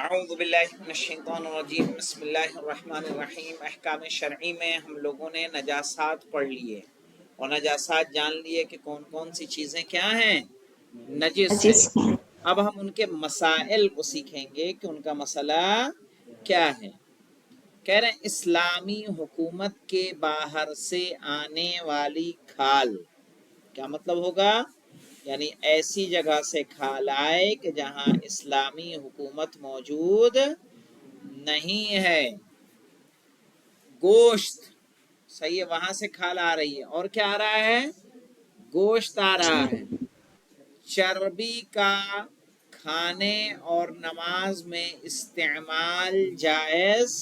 اعوذ باللہ من الشیطان الرجیم بسم اللہ الرحمن الرحیم۔ احکام شرعی میں ہم لوگوں نے نجاسات پڑھ لیے اور نجاسات جان لیے کہ کون کون سی چیزیں کیا ہیں، نجس ہے۔ اب ہم ان کے مسائل کو سیکھیں گے کہ ان کا مسئلہ کیا ہے۔ کہہ رہے ہیں اسلامی حکومت کے باہر سے آنے والی کھال، کیا مطلب ہوگا؟ یعنی ایسی جگہ سے کھال آئے کہ جہاں اسلامی حکومت موجود نہیں ہے۔ گوشت، صحیح ہے، وہاں سے کھال آ رہی ہے، اور کیا آ رہا ہے؟ گوشت آ رہا ہے۔ چربی کا کھانے اور نماز میں استعمال جائز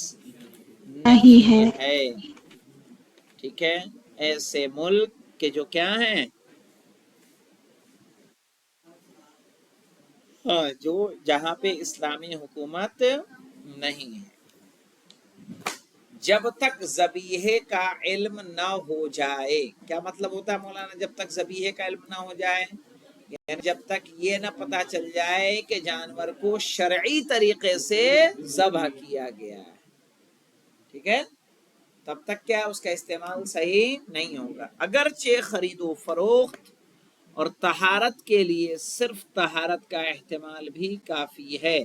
نہیں ہے، ٹھیک ہے۔ ایسے ملک کے جو کیا ہیں، جو جہاں پہ اسلامی حکومت نہیں ہے، جب تک ذبیحے کا علم نہ ہو جائے۔ کیا مطلب ہوتا ہے مولانا جب تک ذبیحے کا علم نہ ہو جائے؟ یعنی جب تک یہ نہ پتہ چل جائے کہ جانور کو شرعی طریقے سے ذبح کیا گیا ہے، ٹھیک ہے، تب تک کیا اس کا استعمال صحیح نہیں ہوگا۔ اگرچہ خرید و فروخت اور طہارت کے لیے صرف طہارت کا احتمال بھی کافی ہے۔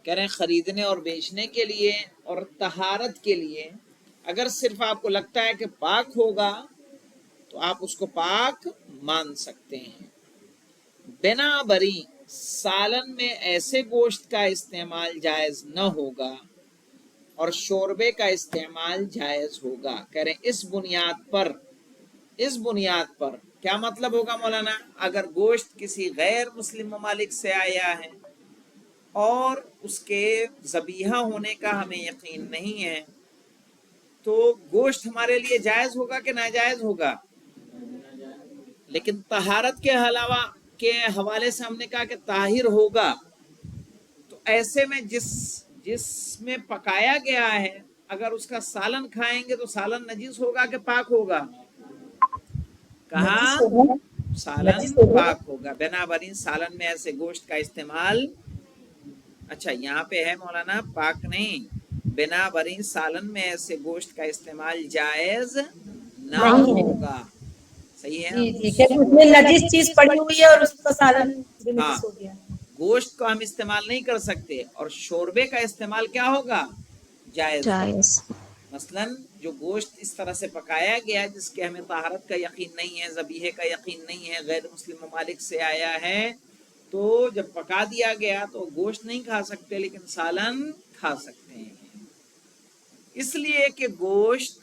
کہہ رہے ہیں خریدنے اور بیچنے کے لیے اور طہارت کے لیے اگر صرف آپ کو لگتا ہے کہ پاک ہوگا تو آپ اس کو پاک مان سکتے ہیں۔ بنا بری سالن میں ایسے گوشت کا استعمال جائز نہ ہوگا اور شوربے کا استعمال جائز ہوگا۔ کہہ رہے ہیں اس بنیاد پر کیا مطلب ہوگا مولانا؟ اگر گوشت کسی غیر مسلم ممالک سے آیا ہے اور اس کے ذبیحہ ہونے کا ہمیں یقین نہیں ہے تو گوشت ہمارے لیے جائز ہوگا کہ ناجائز ہوگا؟ لیکن طہارت کے علاوہ کے حوالے سے ہم نے کہا کہ طاہر ہوگا، تو ایسے میں جس میں پکایا گیا ہے اگر اس کا سالن کھائیں گے تو سالن نجس ہوگا کہ پاک ہوگا؟ کہا سالن پاک ہوگا۔ بنابراین سالن میں ایسے گوشت کا استعمال، اچھا یہاں پہ ہے مولانا پاک نہیں، بنابراین سالن میں ایسے گوشت کا استعمال جائز نہ ہوگا، صحیح ہے جی کہ اس میں نجس چیز پڑی ہوئی ہے اور اس کا سالن بھی ہاں، نجس ہو گیا۔ گوشت کو ہم استعمال نہیں کر سکتے، اور شوربے کا استعمال کیا ہوگا؟ جائز ہوگا۔ مثلا جو گوشت اس طرح سے پکایا گیا جس کے ہمیں طہارت کا یقین نہیں ہے، ذبیحے کا یقین نہیں ہے، غیر مسلم ممالک سے آیا ہے، تو جب پکا دیا گیا تو گوشت نہیں کھا سکتے لیکن سالن کھا سکتے ہیں، اس لیے کہ گوشت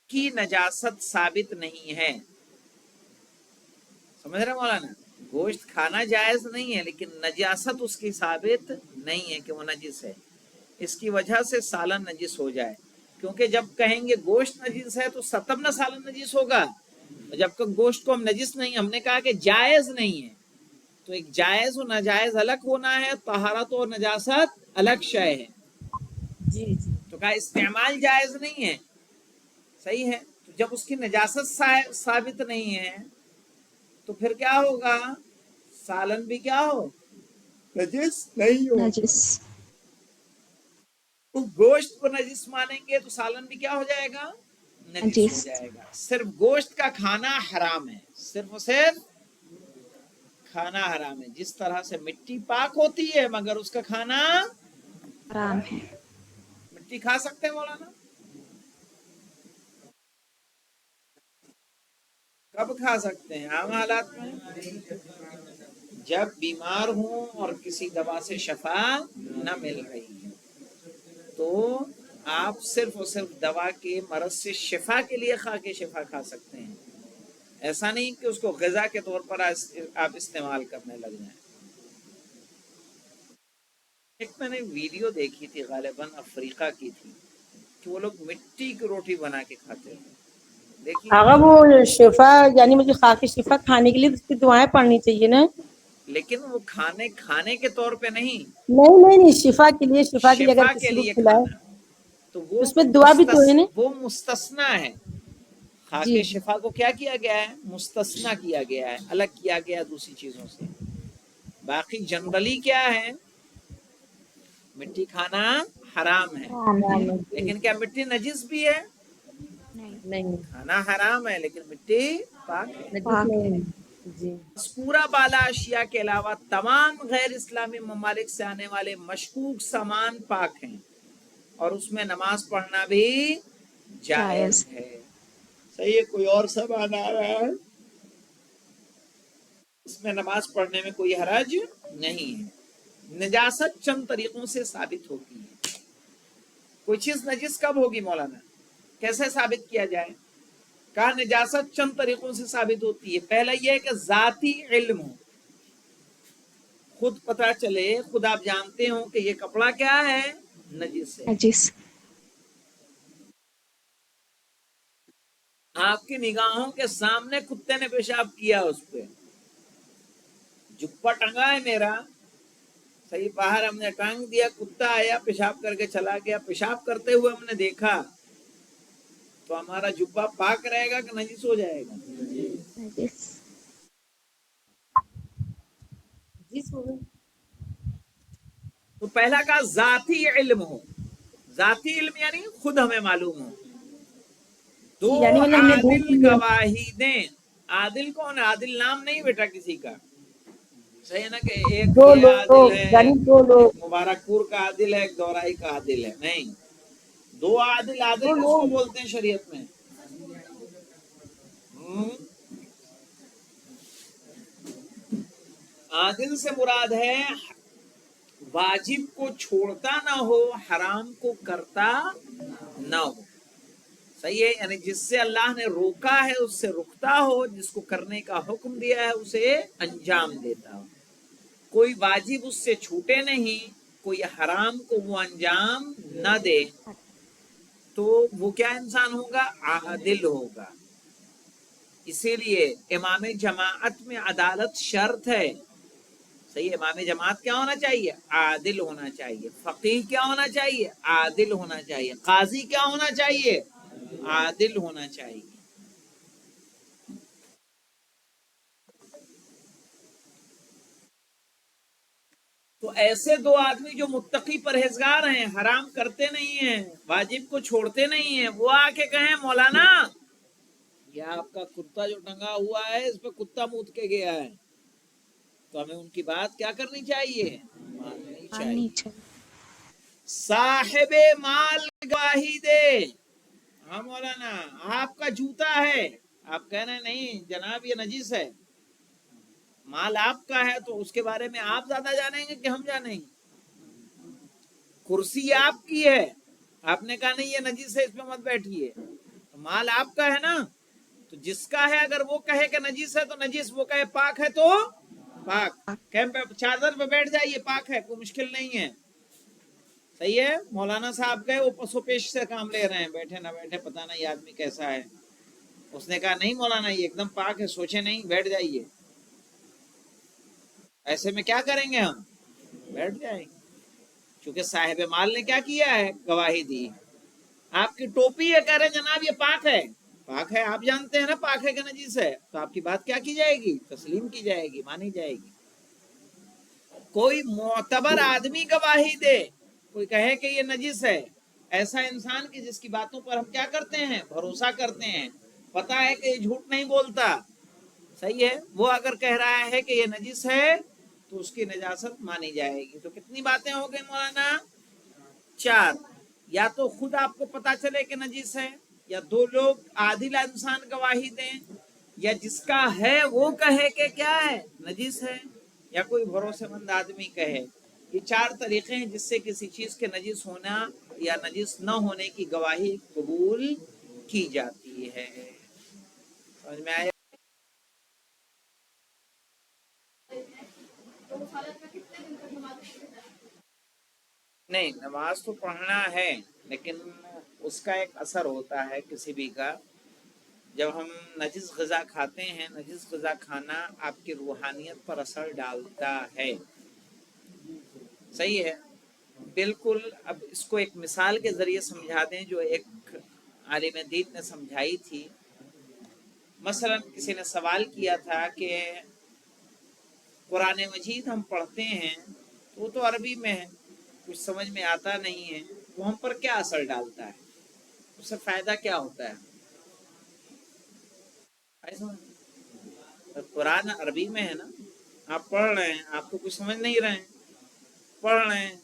کی نجاست ثابت نہیں ہے۔ سمجھ رہے مولانا؟ گوشت کھانا جائز نہیں ہے لیکن نجاست اس کی ثابت نہیں ہے کہ وہ نجس ہے، اس کی وجہ سے سالن نجس ہو جائے، کیونکہ جب کہیں گے گوشت نجس ہے تو تب نہ سالن نجس ہوگا، جب تک گوشت کو ہم نجس نہیں، ہم نے کہا کہ جائز نہیں ہے، تو ایک جائز و ناجائز الگ ہونا ہے، طہارت و نجاست الگ شے ہے، جی تو کہا استعمال جائز نہیں ہے، صحیح ہے، تو جب اس کی نجاست ثابت نہیں ہے تو پھر کیا ہوگا؟ سالن بھی کیا ہو؟ نجس نہیں ہو۔ گوشت کو نجس مانیں گے تو سالن بھی کیا ہو جائے گا؟ نجس ہو جائے گا۔ صرف گوشت کا کھانا حرام ہے، صرف اور صرف کھانا حرام ہے، جس طرح سے مٹی پاک ہوتی ہے مگر اس کا کھانا حرام ہے۔ مٹی کھا سکتے ہیں مولانا؟ کب کھا سکتے ہیں؟ عام حالات میں جب بیمار ہوں اور کسی دوا سے شفا نہ مل رہی ہے تو آپ صرف اور صرف دوا کے مرض سے شفا کے لیے کھا کے شفا کھا سکتے ہیں، ایسا نہیں کہ اس کو غذا کے طور پر آپ استعمال کرنے لگ جائیں۔ ایک میں نے ویڈیو دیکھی تھی، غالباً افریقہ کی تھی، کہ وہ لوگ مٹی کی روٹی بنا کے کھاتے ہیں، دیکھیے آغا وہ شفا یعنی مجھے خاک شفا کھانے کے لیے اس کی دعائیں پڑھنی چاہیے نا؟ لیکن وہ کھانے کے طور پہ نہیں، نہیں شفا کے لیے، شفا کے لیے اگر شفا کے کسی کو لیے کھلائے کھانا، تو اس میں دعا بھی تو ہے نا؟ وہ مستثنا ہے۔ خاک جی شفا کو کیا کیا گیا ہے؟ مستثنا کیا گیا ہے، الگ کیا گیا دوسری چیزوں سے۔ باقی جنرلی کیا ہے، مٹی کھانا حرام ہے، لیکن کیا مٹی نجس بھی ہے؟ نہیں، کھانا حرام ہے لیکن مٹی پاک ہے۔ نجس نہیں، جی مذکورہ بالا اشیاء کے علاوہ تمام غیر اسلامی ممالک سے آنے والے مشکوک سامان پاک ہیں، اور اس میں نماز پڑھنا بھی جائز ہے۔ صحیح ہے، کوئی اور سامان آ رہا ہے اس میں نماز پڑھنے میں کوئی حرج نہیں ہے۔ نجاست چند طریقوں سے ثابت ہوتی ہے۔ کوئی چیز نجس کب ہوگی مولانا، کیسے ثابت کیا جائے؟ کہا نجاست چند طریقوں سے ثابت ہوتی ہے۔ پہلا یہ ہے کہ ذاتی علم ہو، خود پتہ چلے، خود آپ جانتے ہوں کہ یہ کپڑا کیا ہے، نجس ہے۔ آپ کی نگاہوں کے سامنے کتے نے پیشاب کیا اس پہ، جبہ ٹنگا ہے میرا، صحیح، باہر ہم نے ٹانگ دیا، کتا آیا پیشاب کر کے چلا گیا، پیشاب کرتے ہوئے ہم نے دیکھا، تو ہمارا جبہ پاک رہے گا کہ نجس ہو جائے گا؟ جی سوری، تو پہلا کا ذاتی علم ہو، ذاتی علم یعنی خود ہمیں معلوم ہو۔ دو یعنی مطلب ہم نے عادل دیکھ لیا، گواہی دیں۔ عادل کون ہے؟ عادل نام نہیں بیٹا کسی کا، صحیح ہے نا، کہ ایک دو یہ عادل لوگ، ہے، یعنی دو ایک لوگ، مبارک پور کا عادل ہے، ایک دورائی کا عادل ہے، نہیں، دو عادل۔ عادل دو کس کو لوگ، بولتے ہیں شریعت میں؟ عادل سے مراد ہے واجب کو چھوڑتا نہ ہو، حرام کو کرتا نہ ہو، صحیح ہے، یعنی جس سے اللہ نے روکا ہے اس سے رکتا ہو، جس کو کرنے کا حکم دیا ہے اسے انجام دیتا ہو، کوئی واجب اس سے چھوٹے نہیں، کوئی حرام کو وہ انجام نہ دے، تو وہ کیا انسان ہوگا؟ عادل ہوگا۔ اسی لیے امام جماعت میں عدالت شرط ہے، صحیح، امام جماعت کیا ہونا چاہیے؟ عادل ہونا چاہیے۔ فقیہ کیا ہونا چاہیے؟ عادل ہونا چاہیے۔ قاضی کیا ہونا چاہیے؟ عادل ہونا چاہیے۔ تو ایسے دو آدمی جو متقی پرہیزگار ہیں، حرام کرتے نہیں ہیں، واجب کو چھوڑتے نہیں ہیں، وہ آ کے کہیں مولانا یہ آپ کا کتا جو ٹنگا ہوا ہے اس پہ کتا مود کے گیا ہے، تو ہمیں ان کی بات کیا کرنی چاہیے؟ ماننی چاہیے۔ صاحب مال گواہی دے۔ ہاں مولانا، آپ کا جوتا ہے، آپ کہہ رہے ہیں نہیں جناب یہ نجس ہے، مال آپ کا ہے تو اس کے بارے میں آپ زیادہ جانیں گے کہ ہم جانیں گے؟ کرسی آپ کی ہے، آپ نے کہا نہیں یہ نجس ہے اس پہ مت بیٹھیے، تو مال آپ کا ہے نا، تو جس کا ہے اگر وہ کہے کہ نجس ہے تو نجس، وہ کہے پاک ہے تو پاک، چادر پہ بیٹھ جائیے پاک ہے، کوئی مشکل نہیں ہے، صحیح ہے۔ مولانا صاحب گئے، وہ پسو پیش سے کام لے رہے ہیں، بیٹھے نہ بیٹھے پتہ نہیں یہ آدمی کیسا ہے، اس نے کہا نہیں مولانا یہ ایک دم پاک ہے، سوچے نہیں، بیٹھ جائیے، ایسے میں کیا کریں گے ہم؟ بیٹھ جائیں گے، چونکہ صاحب مال نے کیا کیا ہے؟ گواہی دی۔ آپ کی ٹوپی ہے، کہہ رہے جناب یہ پاک ہے، پاک ہے، آپ جانتے ہیں نا پاک ہے کہ نجیس ہے، تو آپ کی بات کیا کی جائے گی؟ تسلیم کی جائے گی، مانی جائے گی۔ کوئی معتبر آدمی گواہی دے، کوئی کہے کہ یہ نجس ہے، ایسا انسان کی جس کی باتوں پر ہم کیا کرتے ہیں؟ بھروسہ کرتے ہیں، پتا ہے کہ یہ جھوٹ نہیں بولتا، صحیح ہے، وہ اگر کہہ رہا ہے کہ یہ نجس ہے تو اس کی نجاست مانی جائے گی۔ تو کتنی باتیں ہو گئی مولانا؟ 4، یا تو خود آپ کو پتا چلے کہ نجس ہے، یا دو لوگ عادل انسان گواہی دیں، یا جس کا ہے وہ کہے کہ کیا ہے؟ نجس ہے، یا کوئی بھروسے مند آدمی کہے۔ یہ 4 طریقے ہیں جس سے کسی چیز کے نجس ہونا یا نجس نہ ہونے کی گواہی قبول کی جاتی ہے۔ سمجھ میں آیا؟ نہیں، نماز تو پڑھنا ہے، لیکن اس کا ایک اثر ہوتا ہے کسی بھی کا، جب ہم نجس غذا کھاتے ہیں، نجس غذا کھانا آپ کی روحانیت پر اثر ڈالتا ہے، صحیح ہے، بالکل۔ اب اس کو ایک مثال کے ذریعے سمجھا دیں جو ایک عالم دین نے سمجھائی تھی۔ مثلا کسی نے سوال کیا تھا کہ قرآن مجید ہم پڑھتے ہیں تو وہ تو عربی میں ہے، کچھ سمجھ میں آتا نہیں ہے، وہ ہم پر کیا اثر ڈالتا ہے، اس سے فائدہ کیا ہوتا ہے؟ قرآن عربی میں ہے نا، آپ پڑھ رہے ہیں، آپ کو کچھ سمجھ نہیں رہے ہیں، پڑھ رہے ہیں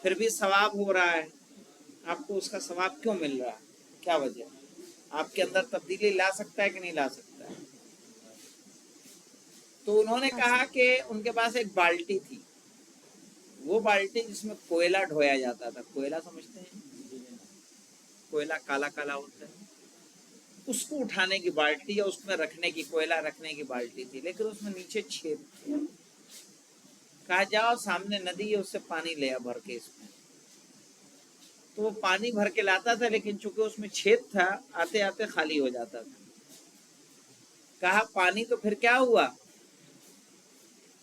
پھر بھی ثواب ہو رہا ہے، آپ کو اس کا ثواب کیوں مل رہا ہے؟ کیا وجہ؟ آپ کے اندر تبدیلی لا سکتا ہے کہ نہیں لا سکتا ہے؟ تو انہوں نے کہا کہ ان کے پاس ایک بالٹی تھی، وہ بالٹی جس میں کوئلہ ڈھویا جاتا تھا، کوئلہ سمجھتے ہیں؟ کوئلہ کالا کالا ہوتا ہے، اس کو اٹھانے کی بالٹی یا اس میں رکھنے کی، کوئلہ رکھنے کی بالٹی تھی، لیکن اس میں نیچے چھید تھے۔ کہا جاؤ سامنے ندی ہے، اس سے پانی لے بھر کے اس میں، تو وہ پانی بھر کے لاتا تھا، لیکن چونکہ اس میں چھید تھا، آتے آتے خالی ہو جاتا تھا۔ کہا پانی تو پھر کیا ہوا؟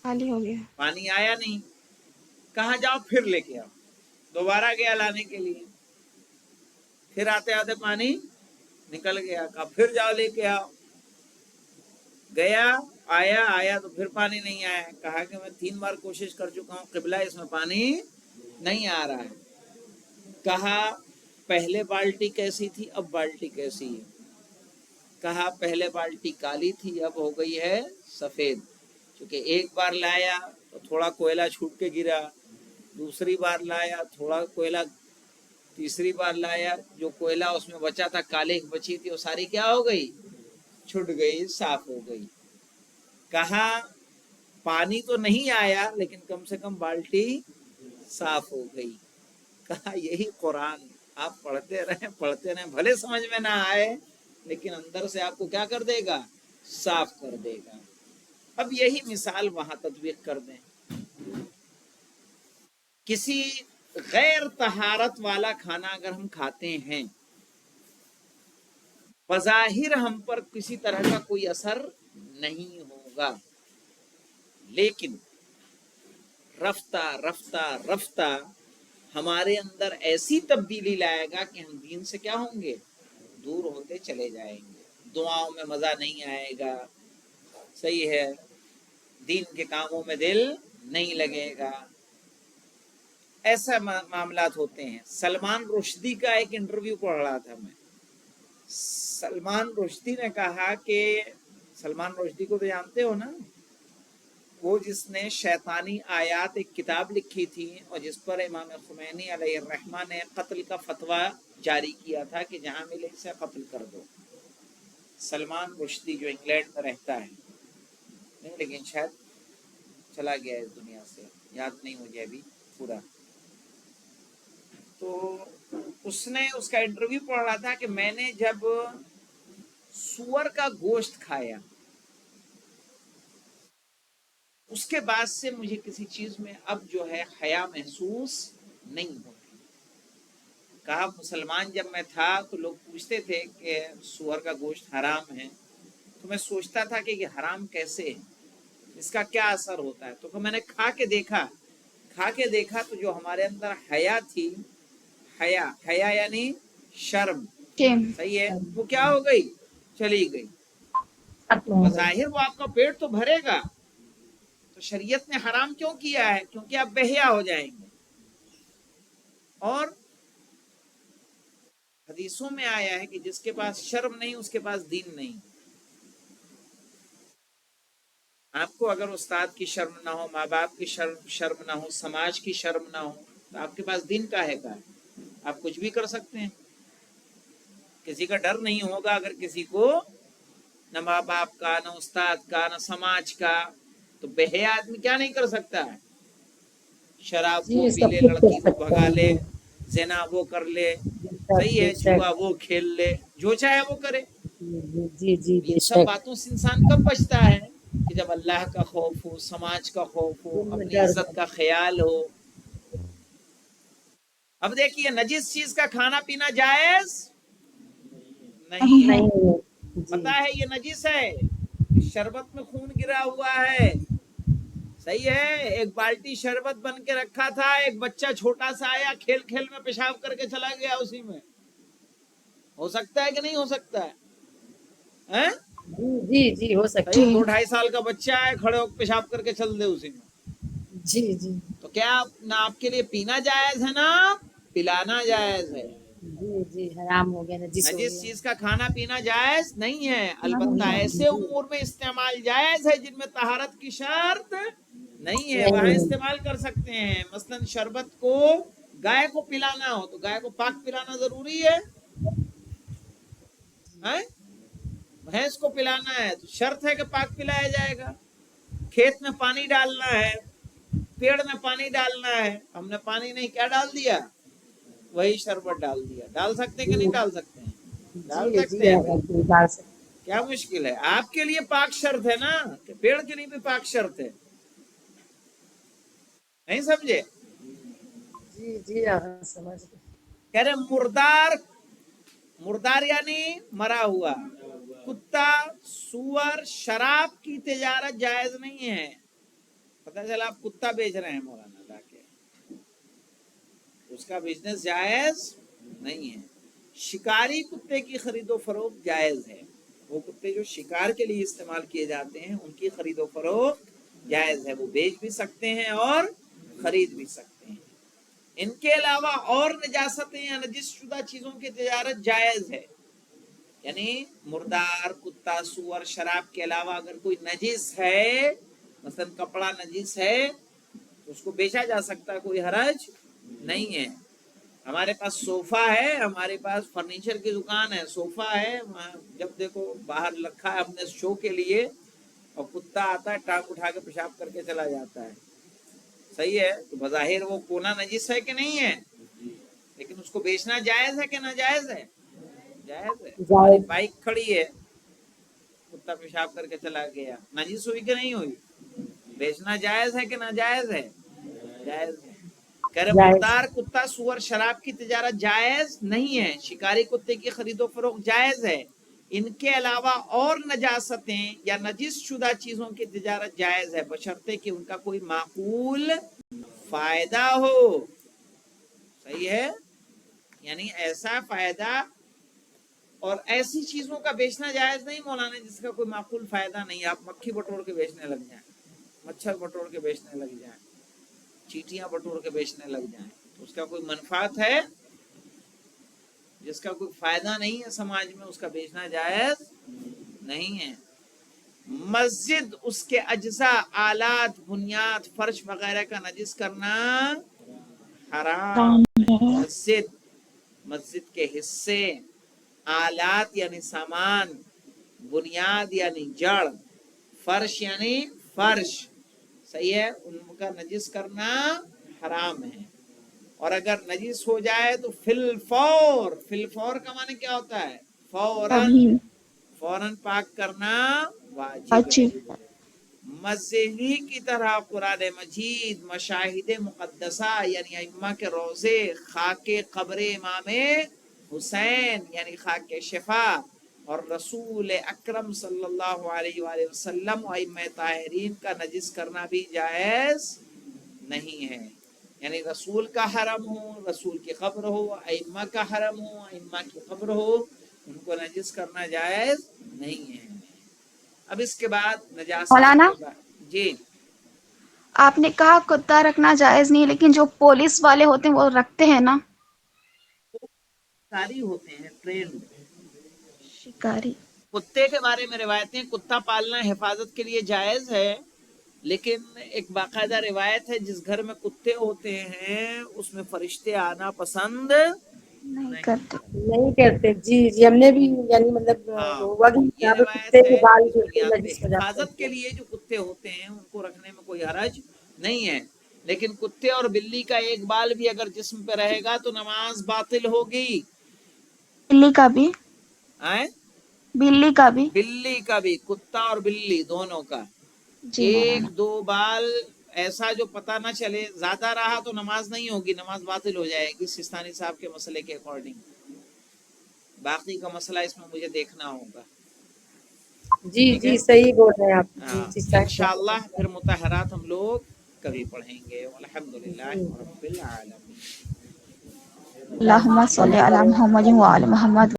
خالی ہو گیا۔ پانی آیا نہیں۔ کہا جاؤ پھر لے کے آؤ، دوبارہ گیا لانے کے لیے، پھر آتے آتے پانی نکل گیا۔ کہا پھر جاؤ لے کے آؤ، گیا آیا تو پھر پانی نہیں آیا۔ کہا کہ میں 3 بار کوشش کر چکا ہوں قبلہ، اس میں پانی نہیں آ رہا ہے۔ کہا پہلے بالٹی کیسی تھی، اب بالٹی کیسی ہے؟ کہا پہلے بالٹی کالی تھی، اب ہو گئی ہے سفید، کیونکہ ایک بار لایا تو تھوڑا کوئلہ چھوٹ کے گرا، دوسری بار لایا تھوڑا کوئلہ، تیسری بار لایا جو کوئلہ اس میں بچا تھا، کالے بچی تھی، وہ ساری کیا ہو گئی؟ چھٹ گئی، صاف ہو گئی۔ کہا پانی تو نہیں آیا لیکن کم سے کم بالٹی صاف ہو گئی۔ کہا یہی قرآن، آپ پڑھتے رہیں بھلے سمجھ میں نہ آئے لیکن اندر سے آپ کو کیا کر دے گا؟ صاف کر دے گا۔ اب یہی مثال وہاں تطبیق کر دیں، کسی غیر طہارت والا کھانا اگر ہم کھاتے ہیں، بظاہر ہم پر کسی طرح کا کوئی اثر نہیں ہوگا، لیکن رفتہ رفتہ رفتہ ہمارے اندر ایسی تبدیلی لائے گا کہ ہم دین سے کیا ہوں گے؟ دور ہوتے چلے جائیں گے، دعاؤں میں مزہ نہیں آئے گا، صحیح ہے، دین کے کاموں میں دل نہیں لگے گا، ایسا معاملات ہوتے ہیں۔ سلمان رشدی کا ایک انٹرویو پڑھ رہا تھا میں، سلمان رشدی نے کہا کہ سلمان رشدی کو تو جانتے ہو نا، وہ جس نے شیطانی آیات ایک کتاب لکھی تھی اور جس پر امام خمینی علیہ الرحمہ نے قتل کا فتویٰ جاری کیا تھا کہ جہاں ملے اسے قتل کر دو۔ سلمان رشدی جو انگلینڈ میں رہتا ہے، نہیں لیکن شاید چلا گیا اس دنیا سے، یاد نہیں مجھے ابھی پورا، تو اس نے اس کا انٹرویو پڑھ رہا تھا کہ میں نے جب سور کا گوشت کھایا اس کے بعد سے مجھے کسی چیز میں اب جو ہے حیا محسوس نہیں ہوتی۔ کہا مسلمان جب میں تھا تو لوگ پوچھتے تھے کہ سور کا گوشت حرام ہے، تو میں سوچتا تھا کہ یہ حرام کیسے ہے، اس کا کیا اثر ہوتا ہے، تو میں نے کھا کے دیکھا تو جو ہمارے اندر حیا تھی، حیا یعنی شرم، صحیح ہے، وہ کیا ہو گئی؟ چلی گئی۔ بظاہر وہ آپ کا پیٹ تو بھرے گا، تو شریعت نے حرام کیوں کیا ہے؟ کیونکہ آپ بہیا ہو جائیں گے۔ اور حدیثوں میں آیا ہے کہ جس کے پاس شرم نہیں اس کے پاس دین نہیں۔ آپ کو اگر استاد کی شرم نہ ہو، ماں باپ کی شرم نہ ہو، سماج کی شرم نہ ہو، تو آپ کے پاس دین کا ہے آپ کچھ بھی کر سکتے ہیں۔ کسی کا ڈر نہیں ہوگا، اگر کسی کو نہ ماں باپ کا، نہ استاد کا، نہ سماج کا، تو بہیا آدمی کیا نہیں کر سکتا ہے؟ شراب وہ پی لے، لڑکی کو بھگا لے، زنا وہ کر لے، صحیح ہے، جوا وہ کھیل لے، جو چاہے وہ کرے۔ ان سب باتوں سے انسان کب بچتا ہے؟ کہ جب اللہ کا خوف ہو، سماج کا خوف ہو، اپنی عزت کا خیال ہو۔ اب دیکھیے نجس چیز کا کھانا پینا جائز نہیں ہے، پتا ہے یہ نجس ہے، شربت میں خون گرا ہوا ہے، صحیح ہے، ایک بالٹی شربت بن کے رکھا تھا، ایک بچہ چھوٹا سا آیا، کھیل کھیل میں پیشاب کر کے چلا گیا، اسی میں ہو سکتا ہے کہ نہیں ہو سکتا ہے؟ جی جی ہو سکتا صحیح، جی 2-2.5 سال کا بچہ ہے، کھڑے ہو کے پیشاب کر کے چل دے اسی میں، ہے جی جی تو کیا نہ آپ کے لیے پینا جائز ہے نہ پلانا جائز ہے؟ جی جی حرام ہو گیا نجس ہو نجس گیا چیز کا کھانا پینا جائز نہیں ہے، البتہ نہیں ایسے امور میں استعمال جائز ہے جن میں طہارت کی شرط نہیں ہے، وہاں نہیں استعمال کر سکتے ہیں۔ مثلا شربت کو گائے کو پلانا ہو تو گائے کو پاک پلانا ضروری ہے، ہیں؟ بھینس کو پلانا ہے تو شرط ہے کہ پاک پلایا جائے گا۔ کھیت میں پانی ڈالنا ہے، پیڑ میں پانی ڈالنا ہے، ہم نے پانی نہیں کیا ڈال دیا، وہی شربت ڈال دیا۔ ڈال سکتے کہ نہیں ڈال سکتے ہیں؟ ڈال جی سکتے جی ہیں آپ بالکل، ڈال سکتے کیا مشکل ہے؟ آپ کے لیے پاک شرط ہے نا، کہ پیڑ کے لیے بھی پاک شرط ہے، نہیں سمجھے؟ جی جی آپ سمجھ گئے کہہ رہے مردار، مردار یعنی مرا ہوا، کتا، سور، شراب کی تجارت جائز نہیں ہے۔ پتہ چلا آپ کتا بیچ رہے ہیں مولانا لا کے، اس کا بزنس جائز نہیں ہے۔ شکاری کتے کی خرید و فروخت جائز ہے، وہ کتے جو شکار کے لیے استعمال کیے جاتے ہیں ان کی خرید و فروخت جائز ہے، وہ بیچ بھی سکتے ہیں اور خرید بھی سکتے ہیں۔ ان کے علاوہ اور نجاستیں یا نجس شدہ چیزوں کی تجارت جائز ہے، یعنی مردار، کتا، سور، شراب کے علاوہ اگر کوئی نجس ہے، مثلا کپڑا نجس ہے تو اس کو بیچا جا سکتا ہے، کوئی حرج نہیں ہے۔ ہمارے پاس صوفہ ہے، ہمارے پاس فرنیچر کی دکان ہے، صوفہ ہے، وہاں جب دیکھو باہر رکھا ہے ہم نے شو کے لیے، اور کتا آتا ہے ٹانگ اٹھا کے پیشاب کر کے چلا جاتا ہے، صحیح ہے، تو بظاہر وہ کونا نجس ہے کہ نہیں ہے، لیکن اس کو بیچنا جائز ہے کہ ناجائز ہے؟ جائز ہے۔ ہماری جائز بائک کھڑی ہے، کتا پیشاب کر کے چلا گیا، نجس ہوئی کہ نہیں ہوئی؟ بیچنا جائز ہے کہ ناجائز ہے؟ جائز ہے۔ کہہ رہے جائز مردار، کتا، سور، شراب کی تجارت جائز نہیں ہے، شکاری کتے کی خرید و فروخت جائز ہے، ان کے علاوہ اور نجاستیں یا نجس شدہ چیزوں کی تجارت جائز ہے، بشرطے کہ ان کا کوئی معقول فائدہ ہو، صحیح ہے، یعنی ایسا فائدہ، اور ایسی چیزوں کا بیچنا جائز نہیں مولانا جس کا کوئی معقول فائدہ نہیں۔ آپ مکھی بٹور کے بیچنے لگ جائیں، مچھر بٹور کے بیچنے لگ جائیں، چیٹیاں بٹور کے بیچنے لگ جائیں، تو اس کا کوئی منفعت ہے؟ جس کا کوئی فائدہ نہیں ہے سماج میں، اس کا بیچنا جائز نہیں ہے۔ مسجد، اس کے اجزاء، آلات، بنیاد، فرش وغیرہ کا نجس کرنا حرام ہے۔ مسجد، مسجد کے حصے، آلات یعنی سامان، بنیاد یعنی جڑ، فرش یعنی فرش، صحیح ہے، ان کا نجس کرنا حرام ہے۔ اور اگر نجس ہو جائے تو فل فور کا معنی کیا ہوتا ہے؟ فوراً، ابھی فوراً پاک کرنا واجب ہے۔ واجب مسیحی کی طرح قرآن مجید، مشاہد مقدسہ یعنی ائمہ کے روضے، خاک قبر امام حسین یعنی خاک شفا، اور رسول اکرم صلی اللہ علیہ وآلہ وسلم و ائمہ طاہرین کا نجس کرنا بھی جائز نہیں ہے، یعنی رسول کا حرم ہو، رسول کی قبر ہو، ائمہ کا حرم ہو، ائمہ کی قبر ہو، ان کو نجس کرنا جائز نہیں ہے۔ اب اس کے بعد نجاستوں مولانا کے بعد جی، آپ نے کہا کتا رکھنا جائز نہیں، لیکن جو پولیس والے ہوتے ہیں وہ رکھتے ہیں نا ساری ہوتے ہیں ٹرینڈ۔ شکاری؟ کتے کے بارے میں روایتیں، کتا پالنا حفاظت کے لیے جائز ہے، لیکن ایک باقاعدہ روایت ہے جس گھر میں کتے ہوتے ہیں اس میں فرشتے آنا پسند نہیں نہیں کرتے۔ کرتے۔ نہیں کرتے جی جی ہم نے بھی یعنی مطلب ہاں، ہوا کہ یہ یہاں پہ روایت کتے کے ہے بال اس جو بنیاد پہ نجس ہو جاتے حفاظت کے ہیں لیے جو کتے ہوتے ہیں ان کو رکھنے میں کوئی حرج نہیں ہے، لیکن کتے اور بلی کا ایک بال بھی اگر جسم پہ رہے گا تو نماز باطل ہوگی۔ بلی کا بھی؟ آئیں؟ بلی کا بھی؟ بلی کا بھی، کتا اور بلی دونوں کا، جی ایک مولانا۔ دو بال ایسا جو پتہ نہ چلے، زیادہ رہا تو نماز نہیں ہوگی، نماز باطل ہو جائے گی سستانی صاحب کے مسئلے کے اکارڈنگ، باقی کا مسئلہ اس میں مجھے دیکھنا ہوگا، جی ٹھیک ہے؟ جی صحیح بول رہے ہیں آپ جی ہاں، جی صحیح انشاءاللہ پھر مطہرات ہم لوگ کبھی پڑھیں گے، والحمدللہ جی رب العالمین۔ اللہم صلی علی محمد وعلی محمد